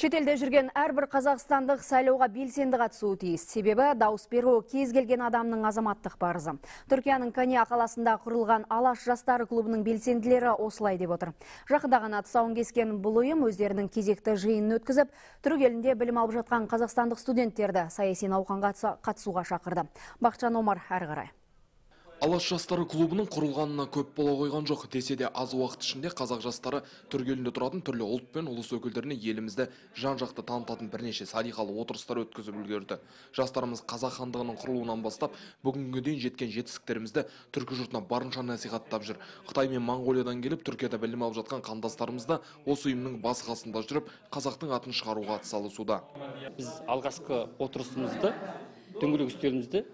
Шетелде жүрген әрбір қазақстандық сайлауға белсенді қатысуы тиіс. Себебі дауыс беру кез келген адамның азаматтық парызы. Түркияның Коnya қаласында құрылған Алаш жастары клубының белсенділері осылай деп отыр. Жақында ғана тұсауын кескен бұл ұйым өздерінің кезекті жиынын өткізіп, түрік елінде білім алып жатқан қазақстандық студенттерді саяси науқанға қатысуға шақырды. Бақытжан Омар әрі қарай. Алаш жастары клубының құрылғанына көп бола қойған жоқ. Десе де аз уақыт ішінде қазақ жастары түрік елінде тұратын түрлі ұлт пен ұлыс өкілдеріне елімізді жан-жақты танытатын бірнеше салиқалы отырыстар өткізіп үлгерді. Жастарымыз қазақ хандығының құрылуынан бастап бүгінге дейін жеткен жетістіктерімізді түркі жұртына барынша насихаттап жүр. Қытай мен Моңғолиядан келіп Түркияда білім алып жатқан қандастарымыз да осы ұйымның басы қасында жүріп, қазақтың атын шығаруға атсалысуда. Біз алғашқы отырысымызды, дөңгелек үстелімізді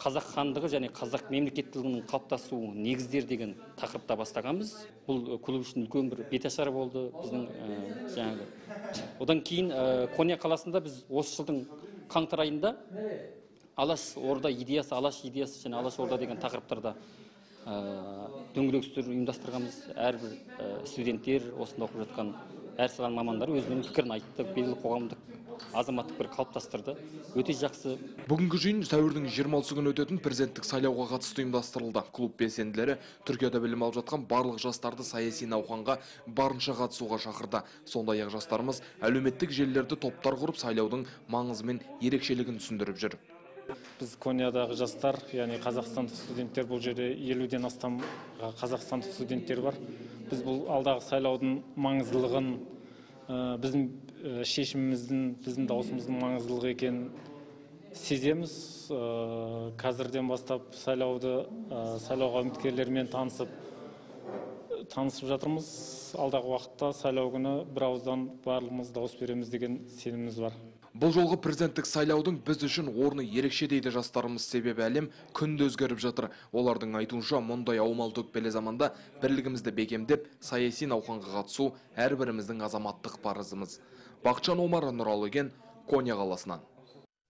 қазақ хандығы және қазақ мемлекеттілігінің қалыптасуы негіздер деген тақырыпта бастағанбыз. Бұл клуб үшін үлкен бір беташар болды біздің жаңағы. Одан кейін Коnya қаласында біз осы жылдың қаңтар айында Алаш Орда идеясы, Алаш идеясы және Алаш Орда деген тақырыптарда дөңгелек үстел ұйымдастырғанбыз. Әрбір студенттер, осында оқып жатқан әр саланың мамандары өзінің пікірін айтты, белгілі қоғамдық азаматтық бір қалыптастырды. Өте жақсы. Бүгінгі жиын сәуірдің 26 күні өтетін президенттік сайлауға қатысты ұйымдастырылды. Клуб белсенділері Түркияда білім алып жатқан барлық жастарды саяси науқанға барынша қатысуға шақырды. Сондай-ақ жастарымыз әлеуметтік желілерді топтар құрып сайлаудың маңызы мен ерекшелігін түсіндіріп жүр. Біз Кониядағы жастар, яғни қазақстандық студенттер, бұл жерде 50-ден астам қазақстандық студенттер бар. Біз бұл алдағы сайлаудың маңыздылығын, біздің шешіміміздің, біздің дауысымыздың маңыздылығы екенін сеземіз. Қазірден бастап сайлауға үміткерлермен танысып жатырмыз. Алдағы уақытта сайлау күні бір ауыздан барлығымыз дауыс береміз деген сеніміміз бар. Бұл жолғы президенттік сайлаудың біз үшін орны ерекше дейді жастарымыз, себебі әлем күнде өзгеріп жатыр. Олардың айтуынша мұндай аумалы-төкпелі заманда бірлігімізді бекемдеп, саяси науқанға қатысу әрбіріміздің азаматтық парызымыз. Бақытжан Омар, Нұралы Ген, Коnya қаласынан.